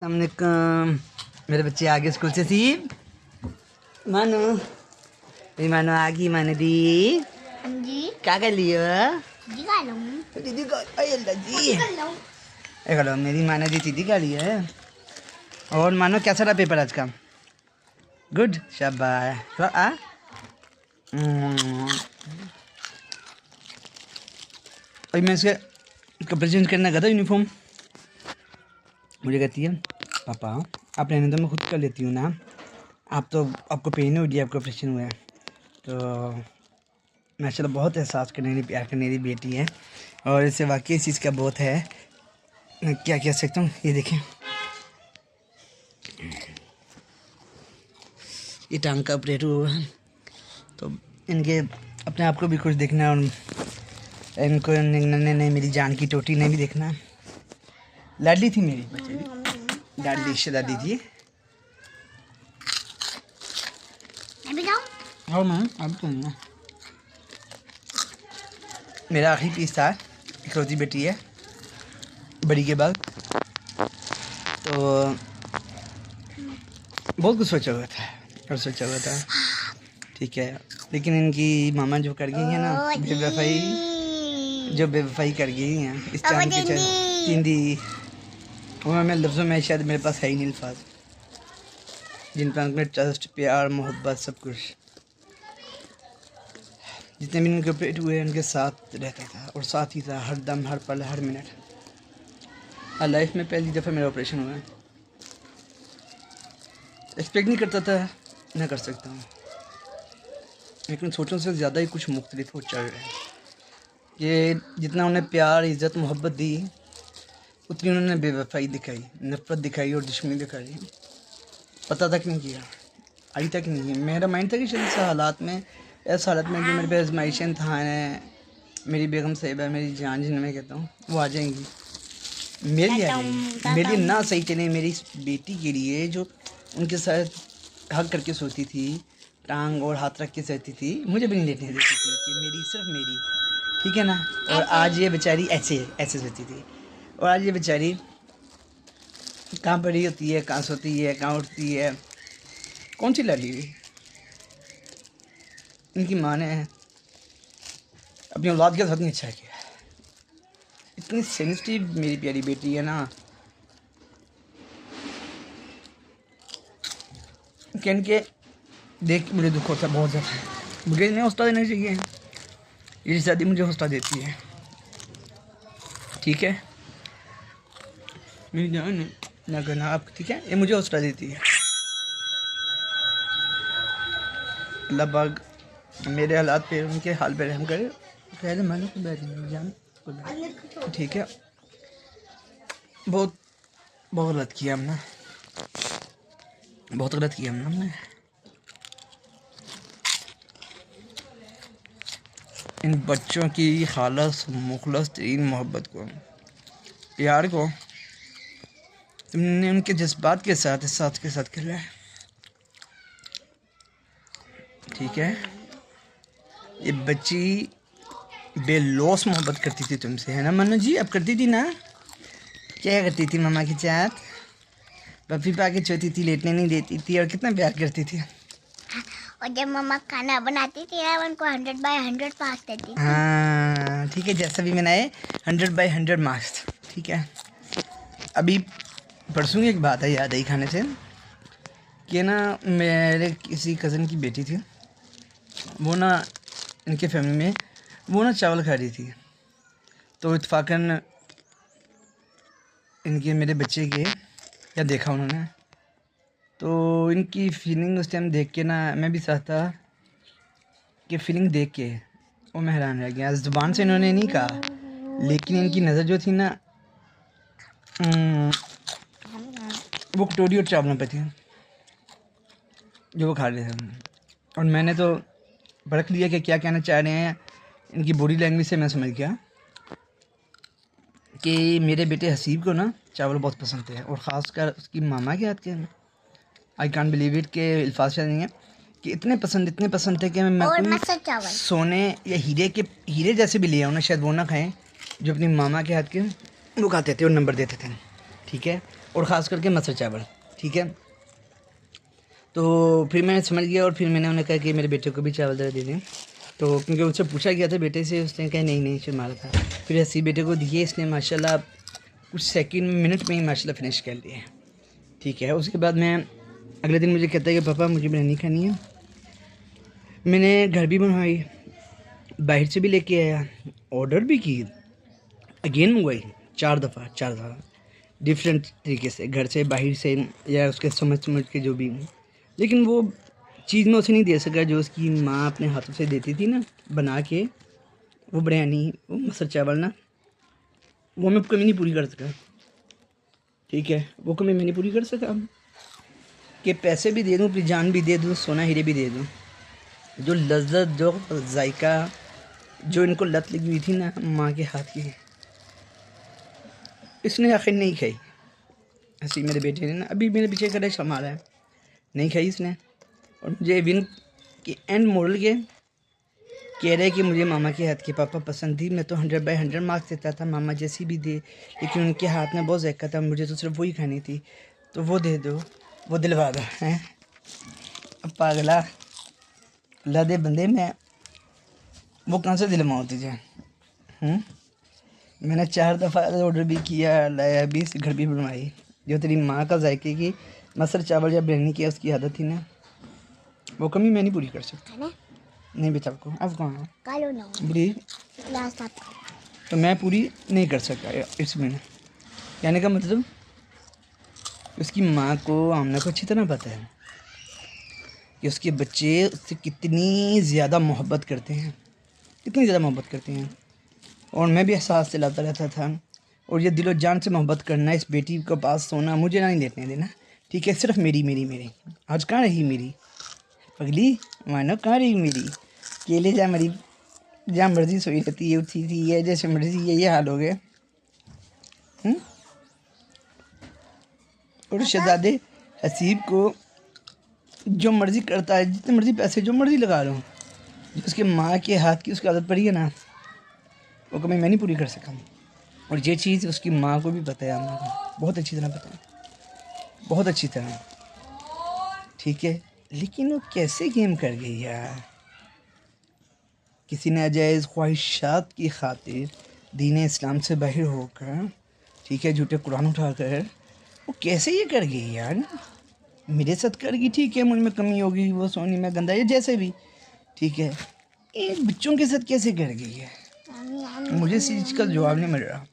हमने मेरे बच्चे आ गए स्कूल से। सी मानो मेरी मानो आ गई। मानो दी जी क्या कर लियो जी खा लूँ दीदी को अल्लाह जी हेलो मेरी मानो दी दीदी का लिया है। और मानो कैसा रहा पेपर आज का? गुड शाबाश। आ अभी मैं इसके कपड़े चेंज करने गया था यूनिफॉर्म। मुझे कहती है पापा आप रहने दो मैं खुद कर लेती हूँ ना। आप तो आपको पेन हो गया, आपको ऑपरेशन हुआ है। तो माशाल्लाह बहुत एहसास करने वाली प्यार करने वाली बेटी है और इससे वाकई इस चीज़ का बहुत है। मैं क्या कह सकता हूँ, ये देखें ये टांग का ऑपरेट हुआ है। तो इनके अपने आप को भी खुश देखना और इनको नहीं मेरी जान की टोटी ने भी देखना। लाडली थी मेरी बच्चे भी, दादी दादी थी। हाँ मैम अब तो नहीं। मेरा आखिरी पीस था, इकलौती बेटी है बड़ी के बाद। तो बहुत कुछ सोचा हुआ था और सोचा हुआ था, ठीक है। लेकिन इनकी मामा जो कर गई है ना, जो बेवफाई कर गई हैं इस चांद के चिंदी, वो मैं लफ्ज़ों में शायद मेरे पास है ही नहीं अल्फाज जिन पर उनमें ट्रस्ट प्यार मोहब्बत सब कुछ। जितने भी उनके ऑपरेट हुए उनके साथ रहता था और साथ ही था हर दम हर पल हर मिनट। हर लाइफ में पहली दफ़ा मेरा ऑपरेशन हुआ है। एक्सपेक्ट नहीं करता था ना कर सकता हूँ, लेकिन सोचों से ज़्यादा ही कुछ मुख्तलिफ हो चल रहा है। ये जितना उन्हें प्यार इज़्ज़त मोहब्बत दी उतनी उन्होंने बेवफाई दिखाई, नफ़रत दिखाई और दुश्मनी दिखाई। पता तक नहीं किया, आई तक नहीं। मेरा माइंड था कि शायद इस हालात में, ऐसे हालत में जो मेरे पे आजमाइशन था है, मेरी बेगम साहिबा मेरी जान जिन्हें मैं कहता हूँ वो आ जाएंगी मेरे लिए, आ जाएंगी मेरे लिए ना सही चले मेरी इस बेटी के लिए जो उनके साथ हक करके सोती थी, टांग और हाथ रख के सहती थी, मुझे भी नहीं लेटने देती थी कि मेरी सिर्फ मेरी, ठीक है ना। और आज ये बेचारी ऐसे ऐसे सोती थी और आज ये बेचारी कहाँ पड़ी होती है, कहाँ सोती है, कहाँ उठती है, कौन सी लड़ी हुई। इनकी माँ ने अपनी औलाद के साथ नहीं अच्छा किया। इतनी सेंसिटिव मेरी प्यारी बेटी है ना कि इनके देख के मुझे दुख होता है बहुत ज़्यादा। मुझे इन्हें हौसला देना चाहिए, ये शादी मुझे हौसला देती है, ठीक है मेरी जान ना करना आप, ठीक है। ये मुझे हौसला देती है। अल्लाह पाक मेरे हालात पे उनके हाल पे रहम करे। पहले मानो को बैठ जान, ठीक है। बहुत बहुत गलत किया हमने, बहुत गलत किया हमने। इन बच्चों की खालस मुखलस तरीन मोहब्बत को, प्यार को तुमने उनके जज्बात के साथ के साथ खेला है, ठीक है। ये बच्ची बेलौस मोहब्बत करती थी तुमसे, है ना मन्नू जी? अब करती थी ना? क्या करती थी मामा के साथ? पप्पी पा के चोती थी, लेटने नहीं देती थी और कितना प्यार करती थी। और जब मम्मा खाना बनाती थी ना उनको 100/100 मार्क्स देती थी। हाँ ठीक है, जैसा भी मैंने 100/100 मार्क्स, ठीक है। अभी परसों की एक बात है याद आई खाने से कि ना मेरे किसी कज़न की बेटी थी, वो ना इनके फैमिली में वो ना चावल खा रही थी। तो इत्फाकन इनके मेरे बच्चे के या देखा उन्होंने, तो इनकी फीलिंग उस टाइम देख के ना मैं भी साथ था कि फीलिंग देख के वो मैं हैरान रह गया। ज़ुबान से इन्होंने नहीं कहा, लेकिन इनकी नज़र जो थी ना वो कटोरी और चावलों पे थी जो वो खा रहे थे। और मैंने तो परख लिया कि क्या कहना चाह रहे हैं। इनकी बॉडी लैंग्वेज से मैं समझ गया कि मेरे बेटे हसीब को ना चावल बहुत पसंद थे और ख़ासकर उसकी मामा के हाथ के। आई कांट बिलीव इट के अल्फाज नहीं है कि इतने पसंद थे कि मैं सोने या हीरे जैसे भी ले आऊँ ना, शायद वो ना खाएं जो अपनी मामा के हाथ के वो खाते थे और नंबर देते थे, ठीक है। और ख़ास करके मसर चावल, ठीक है। तो फिर मैंने समझ गया और फिर मैंने उन्हें कहा कि मेरे बेटे को भी चावल ज़रा दे दें। तो क्योंकि उससे पूछा गया था बेटे से, उसने कहा नहीं नहीं फिर मारा था। फिर ऐसे बेटे को दिए, इसने माशाल्लाह कुछ सेकंड मिनट में ही माशाल्लाह फिनिश कर लिया, ठीक है। उसके बाद मैं अगले दिन मुझे कहता है कि पापा मुझे बिरयानी खानी है। मैंने घर भी बनवाई, बाहर से भी लेके आया, ऑर्डर भी की, अगेन मंगवाई 4 दफ़ा डिफरेंट तरीके से, घर से बाहर से या उसके समझ के जो भी, लेकिन वो चीज़ मैं उसे नहीं दे सका जो उसकी माँ अपने हाथों से देती थी ना बना के। वो बिरयानी, वो मसर चावल ना, वो मैं कमी नहीं पूरी कर सका, ठीक है। वो कमी मैं नहीं पूरी कर सका कि पैसे भी दे दूँ, अपनी जान भी दे दूँ, सोना हीरे भी दे दूँ, जो लज्जत, जो जायका, जो इनको लत लगी हुई थी ना माँ के हाथ की, इसने आखिर नहीं खाई। ऐसी मेरे बेटे ने ना अभी मेरे पीछे कड़े संभाला है, नहीं खाई इसने। और मुझे विन के एंड मॉडल के कह रहे कि मुझे मामा के हाथ की पापा पसंद थी, मैं तो 100/100 मार्क्स देता था, मामा जैसी भी दे, लेकिन उनके हाथ में बहुत ज़ायका था, मुझे तो सिर्फ वही खानी थी, तो वो दे दो, वो दिलवा दो हैं। अब पागला अल्लाह दे बंदे, मैं वो कहाँ से दिलवाऊँ तुझे? मैंने 4 दफ़ा ऑर्डर भी किया, लाया भी, घर भी बनवाई। जो तेरी माँ का जायके की मसर चावल या बिरयानी की उसकी आदत थी ना, वो कमी मैं नहीं पूरी कर सकता। नहीं बेटा आपको अब कहाँ बुरी, तो मैं पूरी नहीं कर सका इस महीने। कहने का मतलब उसकी माँ को, आमना को अच्छी तरह पता है कि उसके बच्चे उससे कितनी ज़्यादा मोहब्बत करते हैं, कितनी ज़्यादा मोहब्बत करते हैं। और मैं भी एहसास दिलाता रहता था। और ये दिलो जान से मोहब्बत करना, इस बेटी के पास सोना मुझे नहीं लेने देना, ठीक है। सिर्फ मेरी मेरी मेरी आज कहाँ रही मेरी पगली, मानो कहाँ रही मेरी, केले जा मरी, जहाँ मर्जी सोई रहती है, उठी थी है जैसे मर्जी है, ये हाल हो गए। और शहजादे हसीब को जो मर्जी करता है, जितने मर्जी पैसे जो मर्जी लगा लो, जो उसके माँ के हाथ की उसकी आदत पड़ी है ना, वो कभी मैं नहीं पूरी कर सका। और ये चीज़ उसकी माँ को भी पता है, आमना को बहुत अच्छी तरह पता है, बहुत अच्छी तरह, ठीक है। लेकिन वो कैसे गेम कर गई यार, किसी नाजायज़ ख्वाहिशात की खातिर दीन इस्लाम से बाहर होकर, ठीक है, झूठे कुरान उठाकर वो कैसे ये कर गई यार। मेरे साथ कर गई, ठीक है, मुझ में कमी होगी, वो सोनी में गंदा है, जैसे भी, ठीक है। एक बच्चों के साथ कैसे कर गई है, मुझे इस चीज़ का जवाब नहीं मिल रहा।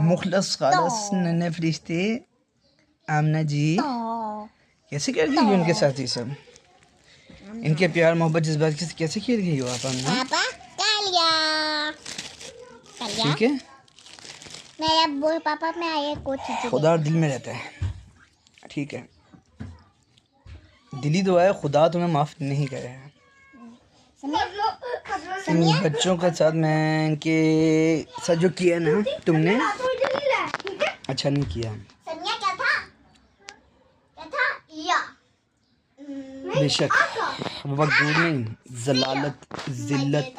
मुखलस खालस नन्हे फरिश्ते आमना जी कैसे कर गई उनके साथ, ये सब इनके प्यार मोहब्बत जज्बात कैसे खेल गई हो आप आमना, ठीक है। मेरा पापा में आया कुछ खुदा दिल में रहता है, ठीक है। दिली दुआ है, खुदा तुम्हें माफ़ नहीं करे। इन बच्चों के साथ मैं इनके साथ जो किया ना तुमने, अच्छा नहीं किया। बेशक वक्त दूर नहीं, जलालत, जिल्लत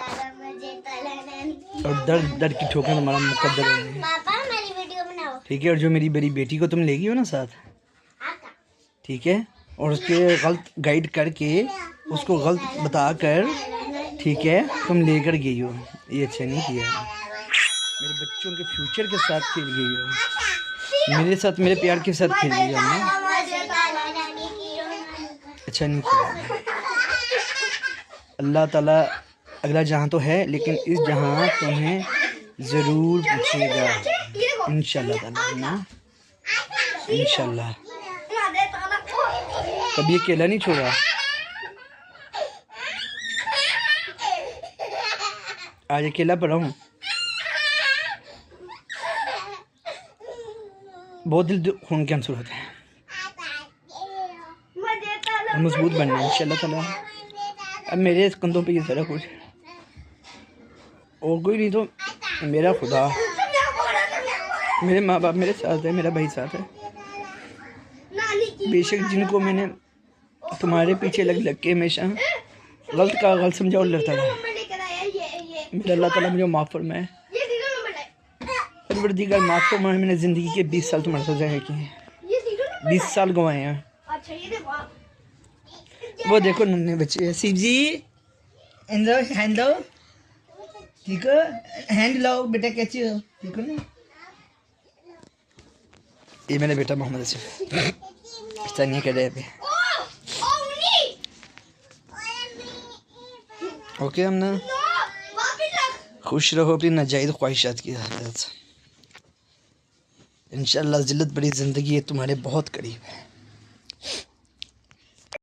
और दर्द दर्द की ठोकर हमारा मुकद्दर है, ठीक है। और जो मेरी बड़ी बेटी को तुम लेगी हो ना साथ, ठीक है, और उसके गलत गाइड करके, उसको गलत बताकर, ठीक है, तुम लेकर गई हो, ये अच्छा नहीं किया। मेरे बच्चों के फ्यूचर के साथ खेल गई हो, मेरे साथ, मेरे प्यार के साथ खेल गई हो, अच्छा नहीं किया। अल्लाह ताला अगला जहाँ तो है, लेकिन इस जहाँ तुम्हें ज़रूर पूछेगा इंशाल्लाह ताला ना, इंशाल्लाह। कभी अकेला नहीं छोड़ा, आज अकेला पड़ा हूँ, बहुत दिल खून के आंसू होते हैं। मजबूत बनना है इंशाल्लाह ताला। अब मेरे कंधों पे ये सारा कुछ, और कोई नहीं तो मेरा खुदा, मेरे माँ बाप मेरे साथ है, मेरा भाई साथ है। बेशक जिनको मैंने तुम्हारे पीछे लग लग के हमेशा गलत का गलत समझा और लड़ता रहा, मेरा अल्लाह ताला मुझे माफ़ फरमाए। परवरदिगार माफ़ फरमाए, मैंने ज़िंदगी के 20 साल तुम्हारे साथ ज़ाया किए हैं, 20 साल गंवाए हैं। अच्छा ये देखो आप। वो देखो नन्हे बच्चे, शिव जी हैंड दो, ठीक है, हैंड लाओ बेटा, कैसे हो, ठीक है ना। ये मेरा बेटा मोहम्मद असीफ पाकिस्तानी कर रहे पे। ओके हम ना खुश रहो अपनी नाजायज़ ख्वाहिशात की हालत। इंशाअल्लाह जिल्लत बड़ी ज़िंदगी है तुम्हारे बहुत करीब है।